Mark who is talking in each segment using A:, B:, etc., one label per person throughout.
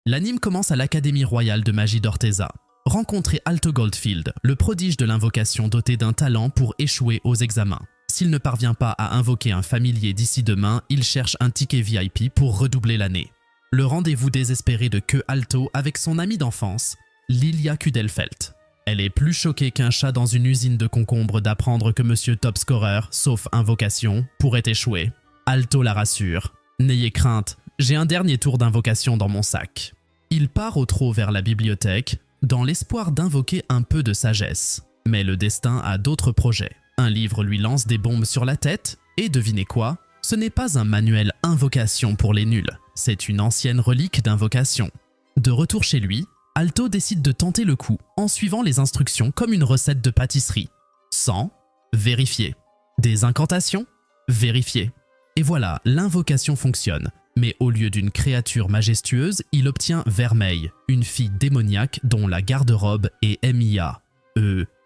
A: L'anime commence à l'Académie royale de magie d'Orteza. Rencontrez Alto Goldfield, le prodige de l'invocation doté d'un talent pour échouer aux examens. S'il ne parvient pas à invoquer un familier d'ici demain, il cherche un ticket VIP pour redoubler l'année. Le rendez-vous désespéré de Que Alto avec son amie d'enfance, Lilia Kudelfelt. Elle est plus choquée qu'un chat dans une usine de concombres d'apprendre que Monsieur Top Scorer, sauf invocation, pourrait échouer. Alto la rassure. « N'ayez crainte, j'ai un dernier tour d'invocation dans mon sac. » Il part au trot vers la bibliothèque, dans l'espoir d'invoquer un peu de sagesse. Mais le destin a d'autres projets. Un livre lui lance des bombes sur la tête, et devinez quoi? Ce n'est pas un manuel invocation pour les nuls, c'est une ancienne relique d'invocation. De retour chez lui, Alto décide de tenter le coup en suivant les instructions comme une recette de pâtisserie. Sang, vérifier. Des incantations, vérifier. Et voilà, l'invocation fonctionne. Mais au lieu d'une créature majestueuse, il obtient Vermeil, une fille démoniaque dont la garde-robe est MIA.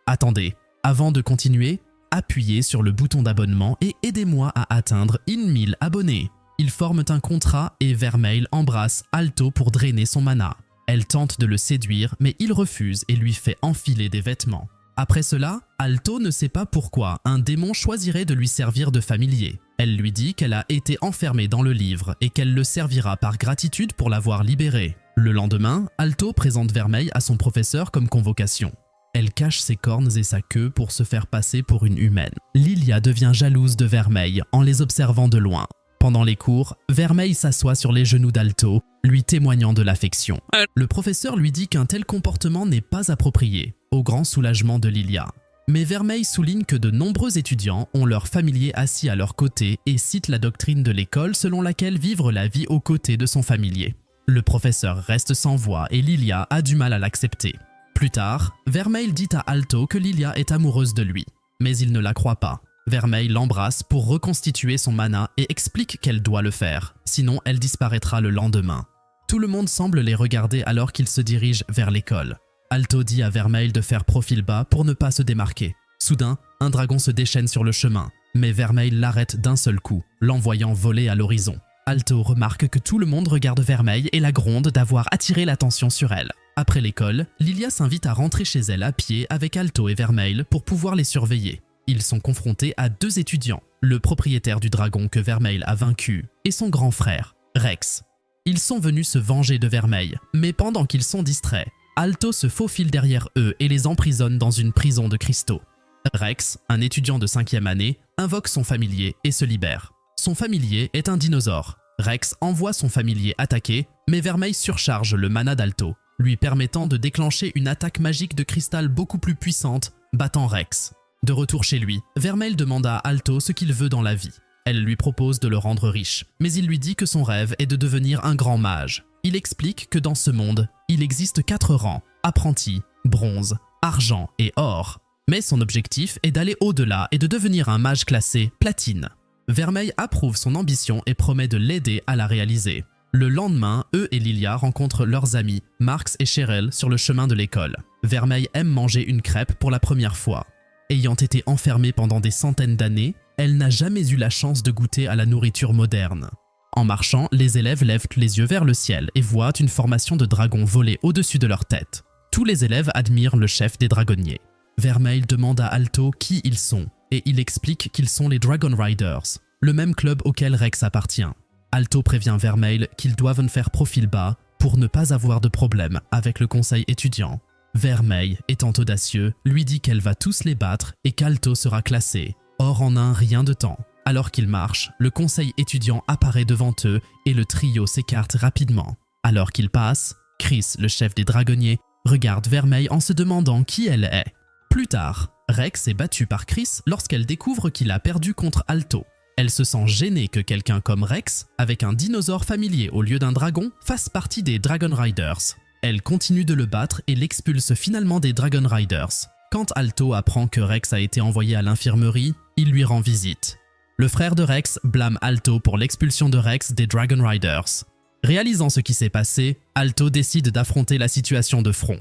A: Attendez, avant de continuer, appuyez sur le bouton d'abonnement et aidez-moi à atteindre 1000 abonnés. Ils forment un contrat et Vermeil embrasse Alto pour drainer son mana. Elle tente de le séduire, mais il refuse et lui fait enfiler des vêtements. Après cela, Alto ne sait pas pourquoi un démon choisirait de lui servir de familier. Elle lui dit qu'elle a été enfermée dans le livre et qu'elle le servira par gratitude pour l'avoir libéré. Le lendemain, Alto présente Vermeil à son professeur comme convocation. Elle cache ses cornes et sa queue pour se faire passer pour une humaine. Lilia devient jalouse de Vermeil en les observant de loin. Pendant les cours, Vermeil s'assoit sur les genoux d'Alto, lui témoignant de l'affection. Le professeur lui dit qu'un tel comportement n'est pas approprié, au grand soulagement de Lilia. Mais Vermeil souligne que de nombreux étudiants ont leur familier assis à leur côté et cite la doctrine de l'école selon laquelle vivre la vie aux côtés de son familier. Le professeur reste sans voix et Lilia a du mal à l'accepter. Plus tard, Vermeil dit à Alto que Lilia est amoureuse de lui, mais il ne la croit pas. Vermeil l'embrasse pour reconstituer son mana et explique qu'elle doit le faire, sinon elle disparaîtra le lendemain. Tout le monde semble les regarder alors qu'ils se dirigent vers l'école. Alto dit à Vermeil de faire profil bas pour ne pas se démarquer. Soudain, un dragon se déchaîne sur le chemin, mais Vermeil l'arrête d'un seul coup, l'envoyant voler à l'horizon. Alto remarque que tout le monde regarde Vermeil et la gronde d'avoir attiré l'attention sur elle. Après l'école, Lilia s'invite à rentrer chez elle à pied avec Alto et Vermeil pour pouvoir les surveiller. Ils sont confrontés à deux étudiants, le propriétaire du dragon que Vermeil a vaincu et son grand frère, Rex. Ils sont venus se venger de Vermeil, mais pendant qu'ils sont distraits, Alto se faufile derrière eux et les emprisonne dans une prison de cristaux. Rex, un étudiant de 5e année, invoque son familier et se libère. Son familier est un dinosaure. Rex envoie son familier attaquer, mais Vermeil surcharge le mana d'Alto, lui permettant de déclencher une attaque magique de cristal beaucoup plus puissante, battant Rex. De retour chez lui, Vermeil demande à Alto ce qu'il veut dans la vie. Elle lui propose de le rendre riche, mais il lui dit que son rêve est de devenir un grand mage. Il explique que dans ce monde, il existe 4 rangs, apprenti, bronze, argent et or. Mais son objectif est d'aller au-delà et de devenir un mage classé platine. Vermeil approuve son ambition et promet de l'aider à la réaliser. Le lendemain, eux et Lilia rencontrent leurs amis, Marx et Cheryl, sur le chemin de l'école. Vermeil aime manger une crêpe pour la première fois. Ayant été enfermée pendant des centaines d'années, elle n'a jamais eu la chance de goûter à la nourriture moderne. En marchant, les élèves lèvent les yeux vers le ciel et voient une formation de dragons voler au-dessus de leur tête. Tous les élèves admirent le chef des dragonniers. Vermeil demande à Alto qui ils sont, et il explique qu'ils sont les Dragon Riders, le même club auquel Rex appartient. Alto prévient Vermeil qu'ils doivent faire profil bas pour ne pas avoir de problème avec le conseil étudiant. Vermeil, étant audacieux, lui dit qu'elle va tous les battre et qu'Alto sera classé. Or en un rien de temps. Alors qu'ils marchent, le conseil étudiant apparaît devant eux et le trio s'écarte rapidement. Alors qu'ils passent, Chris, le chef des dragonniers, regarde Vermeil en se demandant qui elle est. Plus tard, Rex est battue par Chris lorsqu'elle découvre qu'il a perdu contre Alto. Elle se sent gênée que quelqu'un comme Rex, avec un dinosaure familier au lieu d'un dragon, fasse partie des Dragon Riders. Elle continue de le battre et l'expulse finalement des Dragon Riders. Quand Alto apprend que Rex a été envoyé à l'infirmerie, il lui rend visite. Le frère de Rex blâme Alto pour l'expulsion de Rex des Dragon Riders. Réalisant ce qui s'est passé, Alto décide d'affronter la situation de front.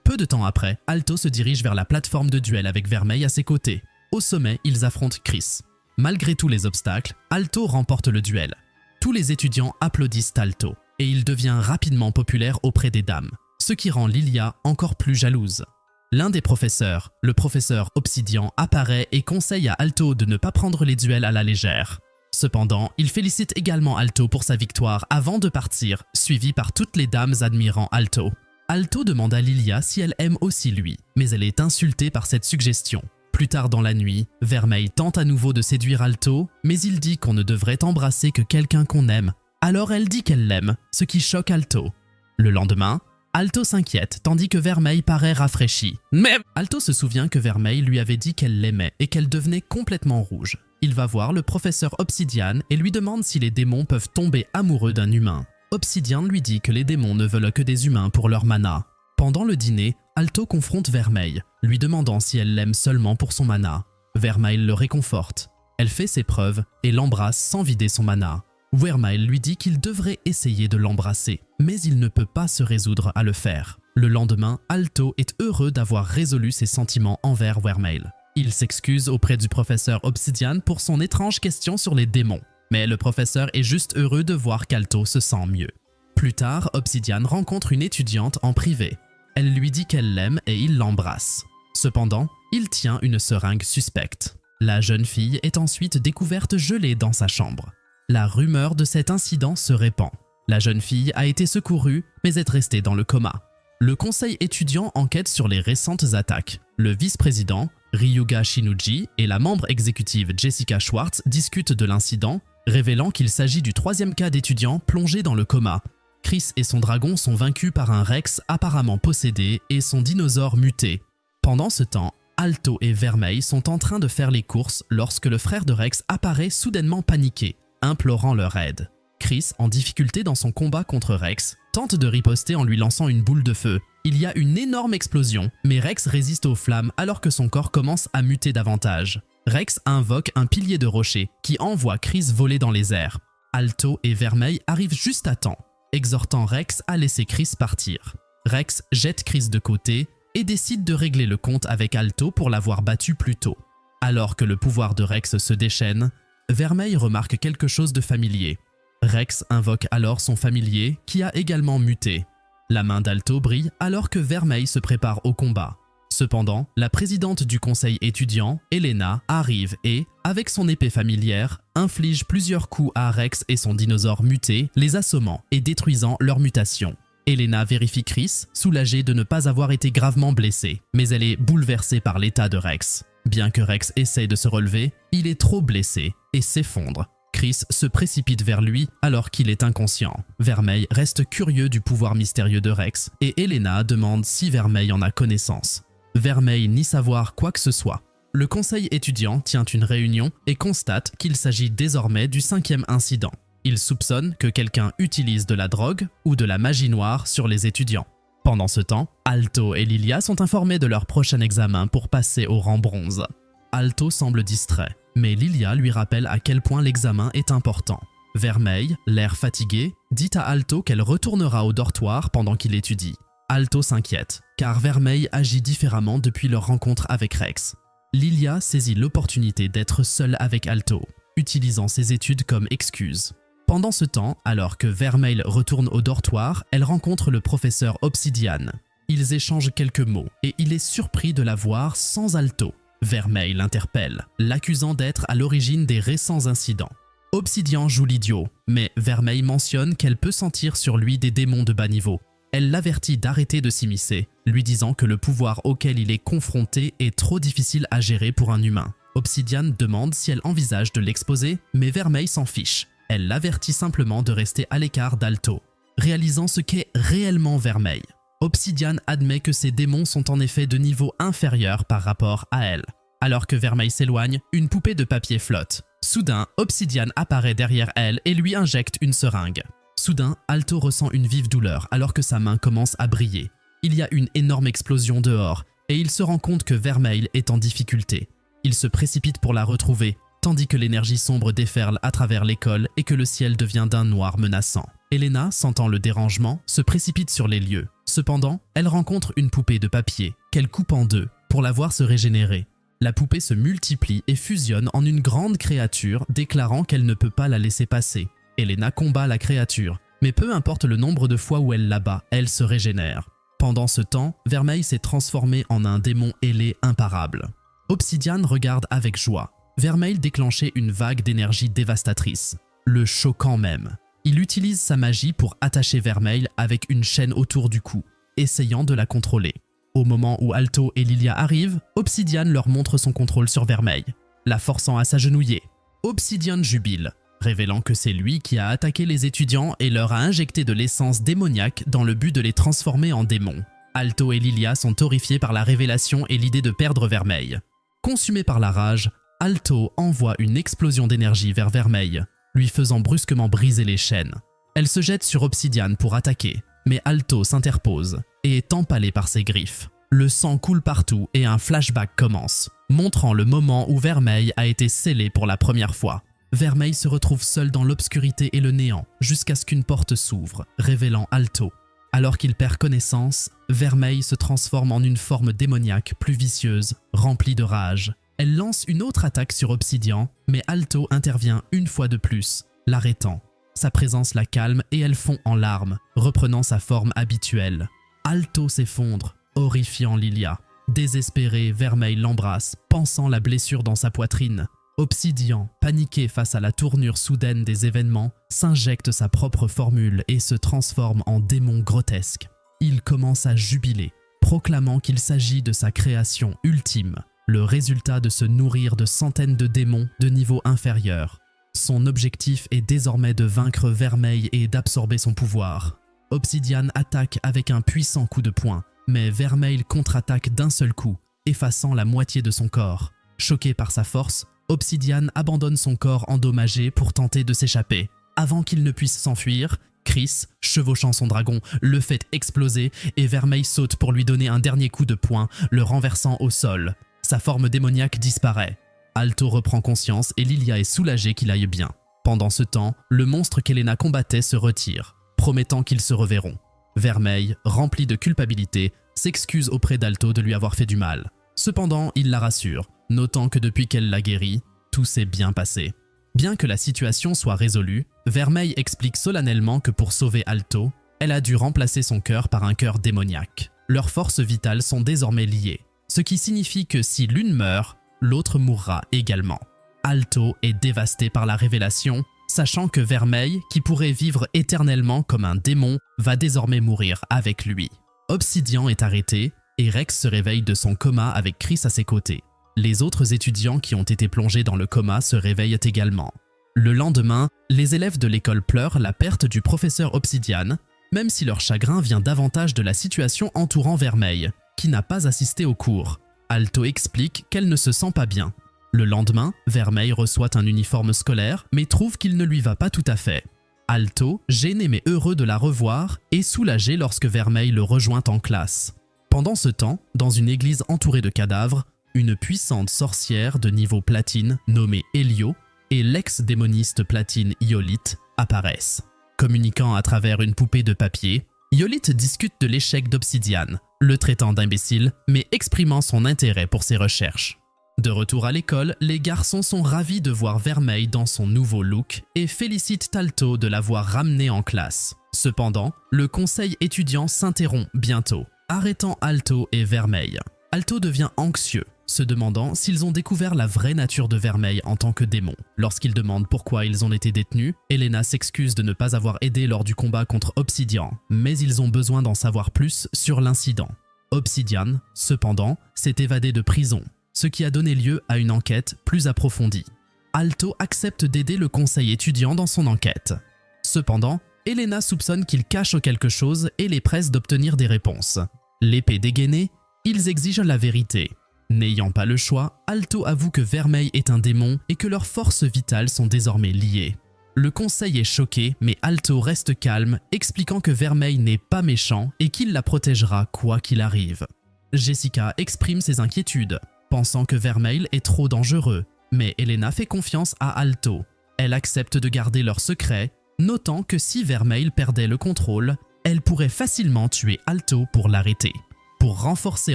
A: Peu de temps après, Alto se dirige vers la plateforme de duel avec Vermeil à ses côtés. Au sommet, ils affrontent Chris. Malgré tous les obstacles, Alto remporte le duel. Tous les étudiants applaudissent Alto. et il devient rapidement populaire auprès des dames, ce qui rend Lilia encore plus jalouse. L'un des professeurs, le professeur Obsidian, apparaît et conseille à Alto de ne pas prendre les duels à la légère. Cependant, il félicite également Alto pour sa victoire avant de partir, suivi par toutes les dames admirant Alto. Alto demande à Lilia si elle aime aussi lui, mais elle est insultée par cette suggestion. Plus tard dans la nuit, Vermeil tente à nouveau de séduire Alto, mais il dit qu'on ne devrait embrasser que quelqu'un qu'on aime. Alors elle dit qu'elle l'aime, ce qui choque Alto. Le lendemain, Alto s'inquiète, tandis que Vermeil paraît rafraîchi. Mais Alto se souvient que Vermeil lui avait dit qu'elle l'aimait et qu'elle devenait complètement rouge. Il va voir le professeur Obsidian et lui demande si les démons peuvent tomber amoureux d'un humain. Obsidian lui dit que les démons ne veulent que des humains pour leur mana. Pendant le dîner, Alto confronte Vermeil, lui demandant si elle l'aime seulement pour son mana. Vermeil le réconforte. Elle fait ses preuves et l'embrasse sans vider son mana. Vermeil lui dit qu'il devrait essayer de l'embrasser, mais il ne peut pas se résoudre à le faire. Le lendemain, Alto est heureux d'avoir résolu ses sentiments envers Vermeil. Il s'excuse auprès du professeur Obsidian pour son étrange question sur les démons, mais le professeur est juste heureux de voir qu'Alto se sent mieux. Plus tard, Obsidian rencontre une étudiante en privé. Elle lui dit qu'elle l'aime et il l'embrasse. Cependant, il tient une seringue suspecte. La jeune fille est ensuite découverte gelée dans sa chambre. La rumeur de cet incident se répand. La jeune fille a été secourue, mais est restée dans le coma. Le conseil étudiant enquête sur les récentes attaques. Le vice-président, Ryuga Shinuji, et la membre exécutive Jessica Schwartz discutent de l'incident, révélant qu'il s'agit du troisième cas d'étudiant plongé dans le coma. Chris et son dragon sont vaincus par un Rex apparemment possédé et son dinosaure muté. Pendant ce temps, Alto et Vermeil sont en train de faire les courses lorsque le frère de Rex apparaît soudainement paniqué, implorant leur aide. Chris, en difficulté dans son combat contre Rex, tente de riposter en lui lançant une boule de feu. Il y a une énorme explosion, mais Rex résiste aux flammes alors que son corps commence à muter davantage. Rex invoque un pilier de rocher qui envoie Chris voler dans les airs. Alto et Vermeil arrivent juste à temps, exhortant Rex à laisser Chris partir. Rex jette Chris de côté et décide de régler le compte avec Alto pour l'avoir battu plus tôt. Alors que le pouvoir de Rex se déchaîne, Vermeil remarque quelque chose de familier. Rex invoque alors son familier qui a également muté. La main d'Alto brille alors que Vermeil se prépare au combat. Cependant, la présidente du conseil étudiant, Elena, arrive et, avec son épée familière, inflige plusieurs coups à Rex et son dinosaure muté, les assommant et détruisant leur mutation. Elena vérifie Chris, soulagée de ne pas avoir été gravement blessé, mais elle est bouleversée par l'état de Rex. Bien que Rex essaye de se relever, il est trop blessé et s'effondre. Chris se précipite vers lui alors qu'il est inconscient. Vermeil reste curieux du pouvoir mystérieux de Rex et Elena demande si Vermeil en a connaissance. Vermeil nie savoir quoi que ce soit. Le conseil étudiant tient une réunion et constate qu'il s'agit désormais du 5e incident. Il soupçonne que quelqu'un utilise de la drogue ou de la magie noire sur les étudiants. Pendant ce temps, Alto et Lilia sont informés de leur prochain examen pour passer au rang bronze. Alto semble distrait, mais Lilia lui rappelle à quel point l'examen est important. Vermeil, l'air fatigué, dit à Alto qu'elle retournera au dortoir pendant qu'il étudie. Alto s'inquiète, car Vermeil agit différemment depuis leur rencontre avec Rex. Lilia saisit l'opportunité d'être seule avec Alto, utilisant ses études comme excuse. Pendant ce temps, alors que Vermeil retourne au dortoir, elle rencontre le professeur Obsidian. Ils échangent quelques mots et il est surpris de la voir sans Alto. Vermeil l'interpelle, l'accusant d'être à l'origine des récents incidents. Obsidian joue l'idiot, mais Vermeil mentionne qu'elle peut sentir sur lui des démons de bas niveau. Elle l'avertit d'arrêter de s'immiscer, lui disant que le pouvoir auquel il est confronté est trop difficile à gérer pour un humain. Obsidian demande si elle envisage de l'exposer, mais Vermeil s'en fiche. Elle l'avertit simplement de rester à l'écart d'Alto, réalisant ce qu'est réellement Vermeil. Obsidian admet que ces démons sont en effet de niveau inférieur par rapport à elle. Alors que Vermeil s'éloigne, une poupée de papier flotte. Soudain, Obsidian apparaît derrière elle et lui injecte une seringue. Soudain, Alto ressent une vive douleur alors que sa main commence à briller. Il y a une énorme explosion dehors et il se rend compte que Vermeil est en difficulté. Il se précipite pour la retrouver, tandis que l'énergie sombre déferle à travers l'école et que le ciel devient d'un noir menaçant. Elena, sentant le dérangement, se précipite sur les lieux. Cependant, elle rencontre une poupée de papier, qu'elle coupe en deux, pour la voir se régénérer. La poupée se multiplie et fusionne en une grande créature, déclarant qu'elle ne peut pas la laisser passer. Elena combat la créature, Mais peu importe le nombre de fois où elle l'abat, elle se régénère. Pendant ce temps, Vermeil s'est transformé en un démon ailé imparable. Obsidian regarde avec joie. Vermeil déclenchait une vague d'énergie dévastatrice, le choquant même. Il utilise sa magie pour attacher Vermeil avec une chaîne autour du cou, essayant de la contrôler. Au moment où Alto et Lilia arrivent, Obsidian leur montre son contrôle sur Vermeil, la forçant à s'agenouiller. Obsidian jubile, révélant que c'est lui qui a attaqué les étudiants et leur a injecté de l'essence démoniaque dans le but de les transformer en démons. Alto et Lilia sont horrifiés par la révélation et l'idée de perdre Vermeil. Consumé par la rage, Alto envoie une explosion d'énergie vers Vermeil, lui faisant brusquement briser les chaînes. Elle se jette sur Obsidian pour attaquer, mais Alto s'interpose et est empalé par ses griffes. Le sang coule partout et un flashback commence, montrant le moment où Vermeil a été scellé pour la première fois. Vermeil se retrouve seul dans l'obscurité et le néant jusqu'à ce qu'une porte s'ouvre, révélant Alto. Alors qu'il perd connaissance, Vermeil se transforme en une forme démoniaque plus vicieuse, remplie de rage. Elle lance une autre attaque sur Obsidian, mais Alto intervient une fois de plus, l'arrêtant. Sa présence la calme et elle fond en larmes, reprenant sa forme habituelle. Alto s'effondre, horrifiant Lilia. Désespéré, Vermeil l'embrasse, pansant la blessure dans sa poitrine. Obsidian, paniqué face à la tournure soudaine des événements, s'injecte sa propre formule et se transforme en démon grotesque. Il commence à jubiler, proclamant qu'il s'agit de sa création ultime, le résultat de se nourrir de centaines de démons de niveau inférieur. Son objectif est désormais de vaincre Vermeil et d'absorber son pouvoir. Obsidian attaque avec un puissant coup de poing, mais Vermeil contre-attaque d'un seul coup, effaçant la moitié de son corps. Choqué par sa force, Obsidian abandonne son corps endommagé pour tenter de s'échapper. Avant qu'il ne puisse s'enfuir, Chris, chevauchant son dragon, le fait exploser et Vermeil saute pour lui donner un dernier coup de poing, le renversant au sol. Sa forme démoniaque disparaît. Alto reprend conscience et Lilia est soulagée qu'il aille bien. Pendant ce temps, le monstre qu'Elena combattait se retire, promettant qu'ils se reverront. Vermeil, rempli de culpabilité, s'excuse auprès d'Alto de lui avoir fait du mal. Cependant, il la rassure, notant que depuis qu'elle l'a guéri, tout s'est bien passé. Bien que la situation soit résolue, Vermeil explique solennellement que pour sauver Alto, elle a dû remplacer son cœur par un cœur démoniaque. Leurs forces vitales sont désormais liées, ce qui signifie que si l'une meurt, l'autre mourra également. Alto est dévasté par la révélation, sachant que Vermeil, qui pourrait vivre éternellement comme un démon, va désormais mourir avec lui. Obsidian est arrêté et Rex se réveille de son coma avec Chris à ses côtés. Les autres étudiants qui ont été plongés dans le coma se réveillent également. Le lendemain, les élèves de l'école pleurent la perte du professeur Obsidian, même si leur chagrin vient davantage de la situation entourant Vermeil, qui n'a pas assisté au cours. Alto explique qu'elle ne se sent pas bien. Le lendemain, Vermeil reçoit un uniforme scolaire, mais trouve qu'il ne lui va pas tout à fait. Alto, gêné mais heureux de la revoir, est soulagé lorsque Vermeil le rejoint en classe. Pendant ce temps, dans une église entourée de cadavres, une puissante sorcière de niveau platine nommée Helio et l'ex-démoniste platine Iolite apparaissent. Communiquant à travers une poupée de papier, Iolite discute de l'échec d'Obsidian, le traitant d'imbécile, mais exprimant son intérêt pour ses recherches. De retour à l'école, les garçons sont ravis de voir Vermeil dans son nouveau look et félicitent Alto de l'avoir ramené en classe. Cependant, le conseil étudiant s'interrompt bientôt, arrêtant Alto et Vermeil. Alto devient anxieux, se demandant s'ils ont découvert la vraie nature de Vermeil en tant que démon. Lorsqu'il demande pourquoi ils ont été détenus, Elena s'excuse de ne pas avoir aidé lors du combat contre Obsidian, mais ils ont besoin d'en savoir plus sur l'incident. Obsidian, cependant, s'est évadé de prison, ce qui a donné lieu à une enquête plus approfondie. Alto accepte d'aider le conseil étudiant dans son enquête. Cependant, Elena soupçonne qu'il cache quelque chose et les presse d'obtenir des réponses. L'épée dégainée, ils exigent la vérité. N'ayant pas le choix, Alto avoue que Vermeil est un démon et que leurs forces vitales sont désormais liées. Le conseil est choqué, mais Alto reste calme, expliquant que Vermeil n'est pas méchant et qu'il la protégera quoi qu'il arrive. Jessica exprime ses inquiétudes, pensant que Vermeil est trop dangereux, mais Elena fait confiance à Alto. Elle accepte de garder leur secret, notant que si Vermeil perdait le contrôle, elle pourrait facilement tuer Alto pour l'arrêter. Pour renforcer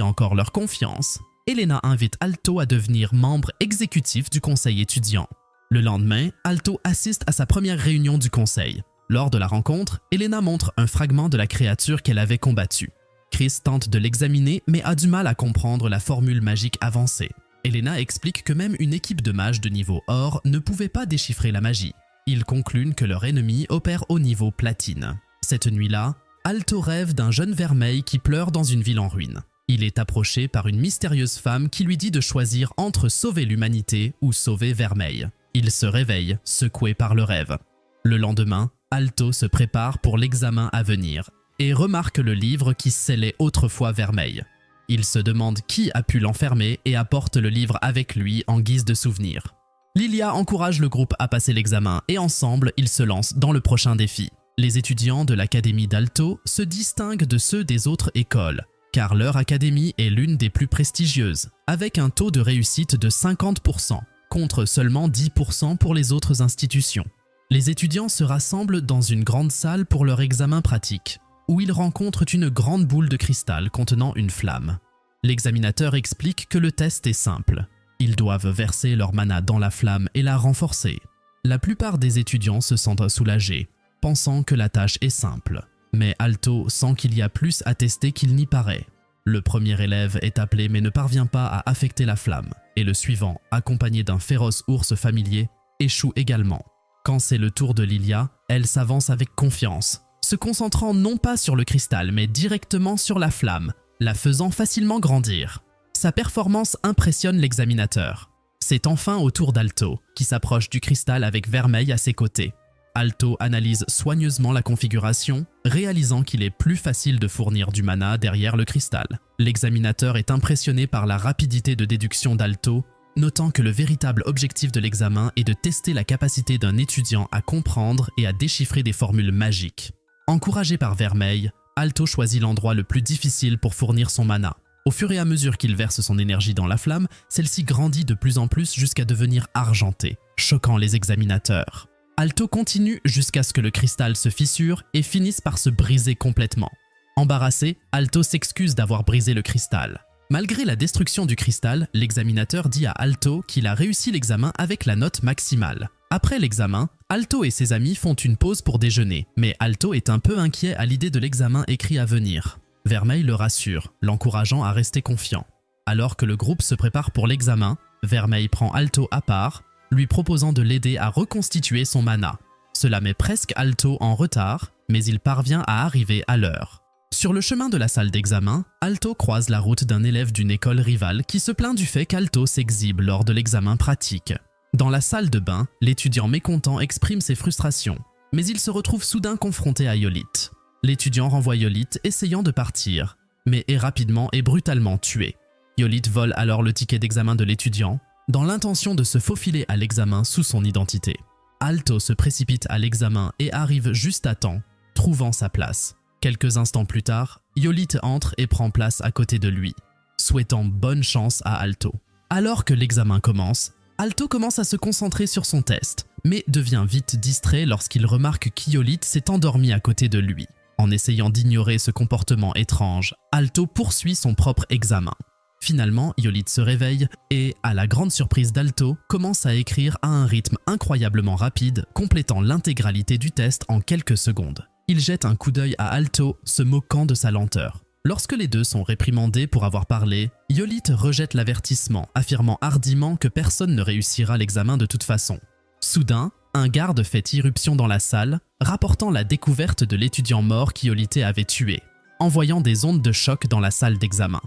A: encore leur confiance, Elena invite Alto à devenir membre exécutif du conseil étudiant. Le lendemain, Alto assiste à sa première réunion du conseil. Lors de la rencontre, Elena montre un fragment de la créature qu'elle avait combattue. Chris tente de l'examiner mais a du mal à comprendre la formule magique avancée. Elena explique que même une équipe de mages de niveau or ne pouvait pas déchiffrer la magie. Ils concluent que leur ennemi opère au niveau platine. Cette nuit-là, Alto rêve d'un jeune vermeil qui pleure dans une ville en ruine. Il est approché par une mystérieuse femme qui lui dit de choisir entre sauver l'humanité ou sauver Vermeil. Il se réveille, secoué par le rêve. Le lendemain, Alto se prépare pour l'examen à venir et remarque le livre qui scellait autrefois Vermeil. Il se demande qui a pu l'enfermer et apporte le livre avec lui en guise de souvenir. Lilia encourage le groupe à passer l'examen et ensemble, ils se lancent dans le prochain défi. Les étudiants de l'académie d'Alto se distinguent de ceux des autres écoles, car leur académie est l'une des plus prestigieuses, avec un taux de réussite de 50%, contre seulement 10% pour les autres institutions. Les étudiants se rassemblent dans une grande salle pour leur examen pratique, où ils rencontrent une grande boule de cristal contenant une flamme. L'examinateur explique que le test est simple. Ils doivent verser leur mana dans la flamme et la renforcer. La plupart des étudiants se sentent soulagés, pensant que la tâche est simple. Mais Alto sent qu'il y a plus à tester qu'il n'y paraît. Le premier élève est appelé mais ne parvient pas à affecter la flamme, et le suivant, accompagné d'un féroce ours familier, échoue également. Quand c'est le tour de Lilia, elle s'avance avec confiance, se concentrant non pas sur le cristal mais directement sur la flamme, la faisant facilement grandir. Sa performance impressionne l'examinateur. C'est enfin au tour d'Alto, qui s'approche du cristal avec Vermeil à ses côtés. Alto analyse soigneusement la configuration, réalisant qu'il est plus facile de fournir du mana derrière le cristal. L'examinateur est impressionné par la rapidité de déduction d'Alto, notant que le véritable objectif de l'examen est de tester la capacité d'un étudiant à comprendre et à déchiffrer des formules magiques. Encouragé par Vermeil, Alto choisit l'endroit le plus difficile pour fournir son mana. Au fur et à mesure qu'il verse son énergie dans la flamme, celle-ci grandit de plus en plus jusqu'à devenir argentée, choquant les examinateurs. Alto continue jusqu'à ce que le cristal se fissure et finisse par se briser complètement. Embarrassé, Alto s'excuse d'avoir brisé le cristal. Malgré la destruction du cristal, l'examinateur dit à Alto qu'il a réussi l'examen avec la note maximale. Après l'examen, Alto et ses amis font une pause pour déjeuner, mais Alto est un peu inquiet à l'idée de l'examen écrit à venir. Vermeil le rassure, l'encourageant à rester confiant. Alors que le groupe se prépare pour l'examen, Vermeil prend Alto à part, lui proposant de l'aider à reconstituer son mana. Cela met presque Alto en retard, mais il parvient à arriver à l'heure. Sur le chemin de la salle d'examen, Alto croise la route d'un élève d'une école rivale qui se plaint du fait qu'Alto s'exhibe lors de l'examen pratique. Dans la salle de bain, l'étudiant mécontent exprime ses frustrations, mais il se retrouve soudain confronté à Yolit. L'étudiant renvoie Yolit essayant de partir, mais est rapidement et brutalement tué. Yolit vole alors le ticket d'examen de l'étudiant, dans l'intention de se faufiler à l'examen sous son identité. Alto se précipite à l'examen et arrive juste à temps, trouvant sa place. Quelques instants plus tard, Yolit entre et prend place à côté de lui, souhaitant bonne chance à Alto. Alors que l'examen commence, Alto commence à se concentrer sur son test, mais devient vite distrait lorsqu'il remarque qu'Yolit s'est endormi à côté de lui. En essayant d'ignorer ce comportement étrange, Alto poursuit son propre examen. Finalement, Yolit se réveille et, à la grande surprise d'Alto, commence à écrire à un rythme incroyablement rapide, complétant l'intégralité du test en quelques secondes. Il jette un coup d'œil à Alto, se moquant de sa lenteur. Lorsque les deux sont réprimandés pour avoir parlé, Yolit rejette l'avertissement, affirmant hardiment que personne ne réussira l'examen de toute façon. Soudain, un garde fait irruption dans la salle, rapportant la découverte de l'étudiant mort qu'Yolit avait tué, envoyant des ondes de choc dans la salle d'examen.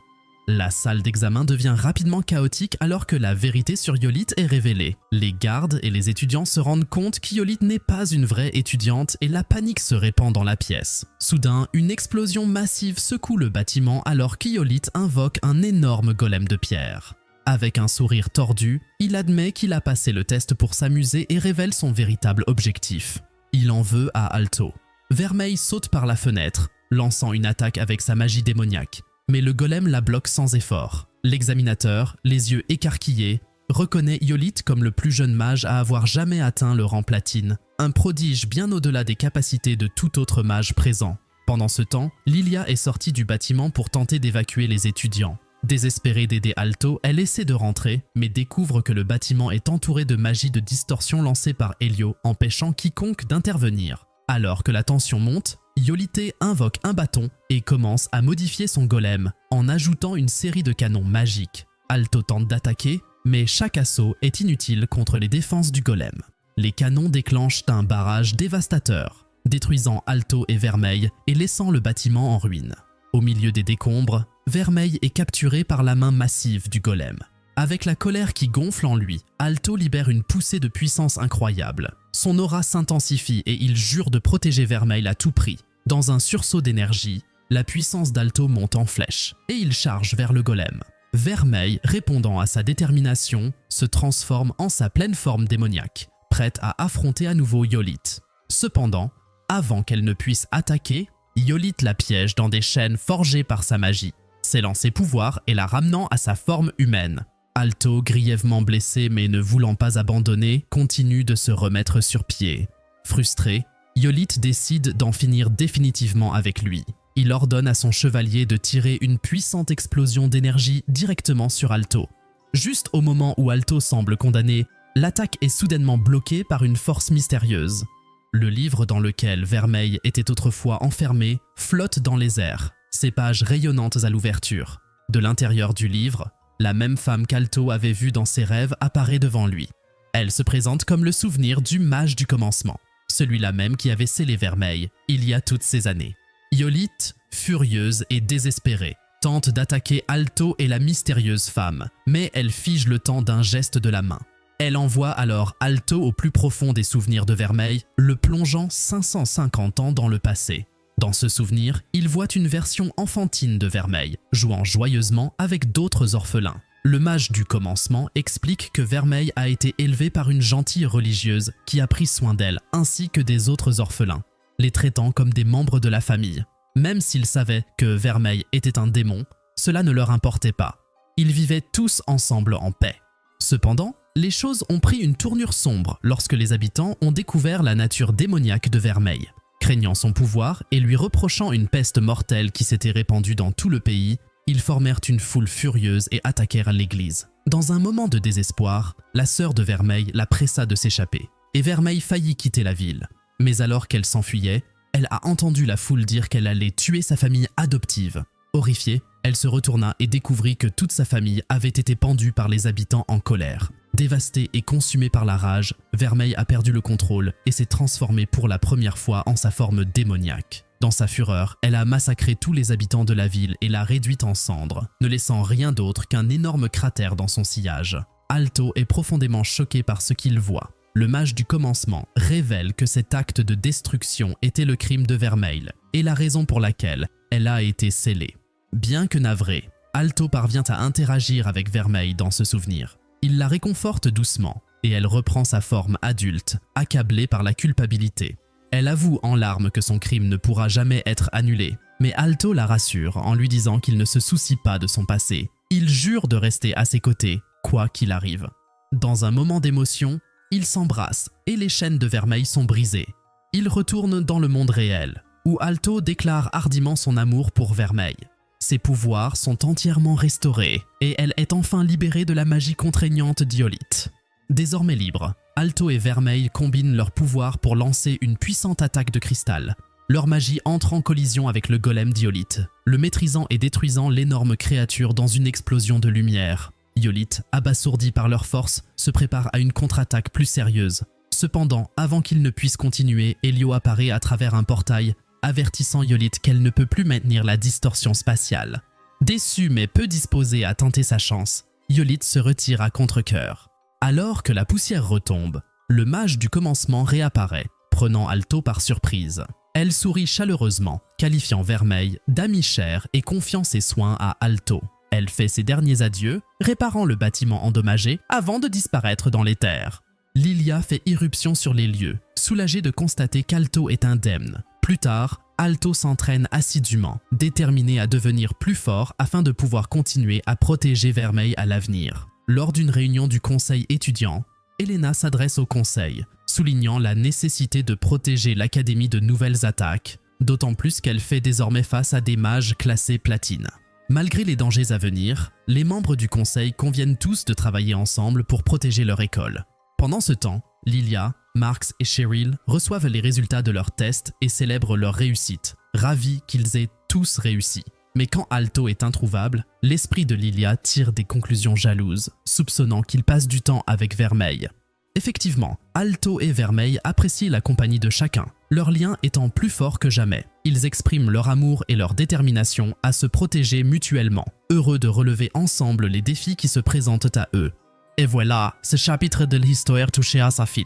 A: La salle d'examen devient rapidement chaotique alors que la vérité sur Yolit est révélée. Les gardes et les étudiants se rendent compte qu'Yolit n'est pas une vraie étudiante et la panique se répand dans la pièce. Soudain, une explosion massive secoue le bâtiment alors qu'Yolit invoque un énorme golem de pierre. Avec un sourire tordu, il admet qu'il a passé le test pour s'amuser et révèle son véritable objectif. Il en veut à Alto. Vermeil saute par la fenêtre, lançant une attaque avec sa magie démoniaque. Mais le golem la bloque sans effort. L'examinateur, les yeux écarquillés, reconnaît Yolit comme le plus jeune mage à avoir jamais atteint le rang platine, un prodige bien au-delà des capacités de tout autre mage présent. Pendant ce temps, Lilia est sortie du bâtiment pour tenter d'évacuer les étudiants. Désespérée d'aider Alto, elle essaie de rentrer, mais découvre que le bâtiment est entouré de magie de distorsion lancée par Helio, empêchant quiconque d'intervenir. Alors que la tension monte, Iolite invoque un bâton et commence à modifier son golem en ajoutant une série de canons magiques. Alto tente d'attaquer, mais chaque assaut est inutile contre les défenses du golem. Les canons déclenchent un barrage dévastateur, détruisant Alto et Vermeil et laissant le bâtiment en ruine. Au milieu des décombres, Vermeil est capturé par la main massive du golem. Avec la colère qui gonfle en lui, Alto libère une poussée de puissance incroyable. Son aura s'intensifie et il jure de protéger Vermeil à tout prix. Dans un sursaut d'énergie, la puissance d'Alto monte en flèche et il charge vers le golem. Vermeil, répondant à sa détermination, se transforme en sa pleine forme démoniaque, prête à affronter à nouveau Iolite. Cependant, avant qu'elle ne puisse attaquer, Iolite la piège dans des chaînes forgées par sa magie, scellant ses pouvoirs et la ramenant à sa forme humaine. Alto, grièvement blessé mais ne voulant pas abandonner, continue de se remettre sur pied. Frustré, Iolite décide d'en finir définitivement avec lui. Il ordonne à son chevalier de tirer une puissante explosion d'énergie directement sur Alto. Juste au moment où Alto semble condamné, l'attaque est soudainement bloquée par une force mystérieuse. Le livre dans lequel Vermeil était autrefois enfermé flotte dans les airs, ses pages rayonnantes à l'ouverture. De l'intérieur du livre, la même femme qu'Alto avait vue dans ses rêves apparaît devant lui. Elle se présente comme le souvenir du mage du commencement, celui-là même qui avait scellé Vermeil il y a toutes ces années. Iolite, furieuse et désespérée, tente d'attaquer Alto et la mystérieuse femme, mais elle fige le temps d'un geste de la main. Elle envoie alors Alto au plus profond des souvenirs de Vermeil, le plongeant 550 ans dans le passé. Dans ce souvenir, il voit une version enfantine de Vermeil, jouant joyeusement avec d'autres orphelins. Le mage du commencement explique que Vermeil a été élevé par une gentille religieuse qui a pris soin d'elle ainsi que des autres orphelins, les traitant comme des membres de la famille. Même s'ils savaient que Vermeil était un démon, cela ne leur importait pas. Ils vivaient tous ensemble en paix. Cependant, les choses ont pris une tournure sombre lorsque les habitants ont découvert la nature démoniaque de Vermeil. Craignant son pouvoir et lui reprochant une peste mortelle qui s'était répandue dans tout le pays, ils formèrent une foule furieuse et attaquèrent l'église. Dans un moment de désespoir, la sœur de Vermeil la pressa de s'échapper, et Vermeil faillit quitter la ville. Mais alors qu'elle s'enfuyait, elle a entendu la foule dire qu'elle allait tuer sa famille adoptive. Horrifiée, elle se retourna et découvrit que toute sa famille avait été pendue par les habitants en colère. Dévasté et consumé par la rage, Vermeil a perdu le contrôle et s'est transformé pour la première fois en sa forme démoniaque. Dans sa fureur, elle a massacré tous les habitants de la ville et l'a réduite en cendres, ne laissant rien d'autre qu'un énorme cratère dans son sillage. Alto est profondément choqué par ce qu'il voit. Le mage du commencement révèle que cet acte de destruction était le crime de Vermeil et la raison pour laquelle elle a été scellée. Bien que navré, Alto parvient à interagir avec Vermeil dans ce souvenir. Il la réconforte doucement et elle reprend sa forme adulte, accablée par la culpabilité. Elle avoue en larmes que son crime ne pourra jamais être annulé, mais Alto la rassure en lui disant qu'il ne se soucie pas de son passé. Il jure de rester à ses côtés, quoi qu'il arrive. Dans un moment d'émotion, ils s'embrassent et les chaînes de Vermeil sont brisées. Ils retournent dans le monde réel, où Alto déclare hardiment son amour pour Vermeil. Ses pouvoirs sont entièrement restaurés et elle est enfin libérée de la magie contraignante d'Iolite. Désormais libre, Alto et Vermeil combinent leurs pouvoirs pour lancer une puissante attaque de cristal. Leur magie entre en collision avec le golem d'Iolite, le maîtrisant et détruisant l'énorme créature dans une explosion de lumière. Iolite, abasourdi par leur force, se prépare à une contre-attaque plus sérieuse. Cependant, avant qu'il ne puisse continuer, Elio apparaît à travers un portail, avertissant Iolite qu'elle ne peut plus maintenir la distorsion spatiale. Déçue mais peu disposée à tenter sa chance, Iolite se retire à contre-cœur. Alors que la poussière retombe, le mage du commencement réapparaît, prenant Alto par surprise. Elle sourit chaleureusement, qualifiant Vermeil d'ami cher et confiant ses soins à Alto. Elle fait ses derniers adieux, réparant le bâtiment endommagé avant de disparaître dans l'éther. Lilia fait irruption sur les lieux, soulagée de constater qu'Alto est indemne. Plus tard, Alto s'entraîne assidûment, déterminé à devenir plus fort afin de pouvoir continuer à protéger Vermeil à l'avenir. Lors d'une réunion du conseil étudiant, Elena s'adresse au conseil, soulignant la nécessité de protéger l'académie de nouvelles attaques, d'autant plus qu'elle fait désormais face à des mages classés platine. Malgré les dangers à venir, les membres du conseil conviennent tous de travailler ensemble pour protéger leur école. Pendant ce temps, Lilia, Marx et Cheryl reçoivent les résultats de leurs tests et célèbrent leur réussite, ravis qu'ils aient tous réussi. Mais quand Alto est introuvable, l'esprit de Lilia tire des conclusions jalouses, soupçonnant qu'il passe du temps avec Vermeil. Effectivement, Alto et Vermeil apprécient la compagnie de chacun, leur lien étant plus fort que jamais. Ils expriment leur amour et leur détermination à se protéger mutuellement, heureux de relever ensemble les défis qui se présentent à eux. Et voilà, ce chapitre de l'histoire touchait à sa fin.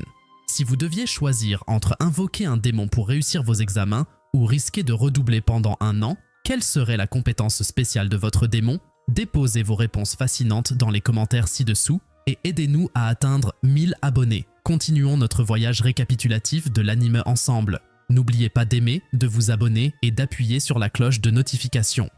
A: Si vous deviez choisir entre invoquer un démon pour réussir vos examens ou risquer de redoubler pendant 1 an, quelle serait la compétence spéciale de votre démon? Déposez vos réponses fascinantes dans les commentaires ci-dessous et aidez-nous à atteindre 1000 abonnés. Continuons notre voyage récapitulatif de l'anime ensemble. N'oubliez pas d'aimer, de vous abonner et d'appuyer sur la cloche de notification.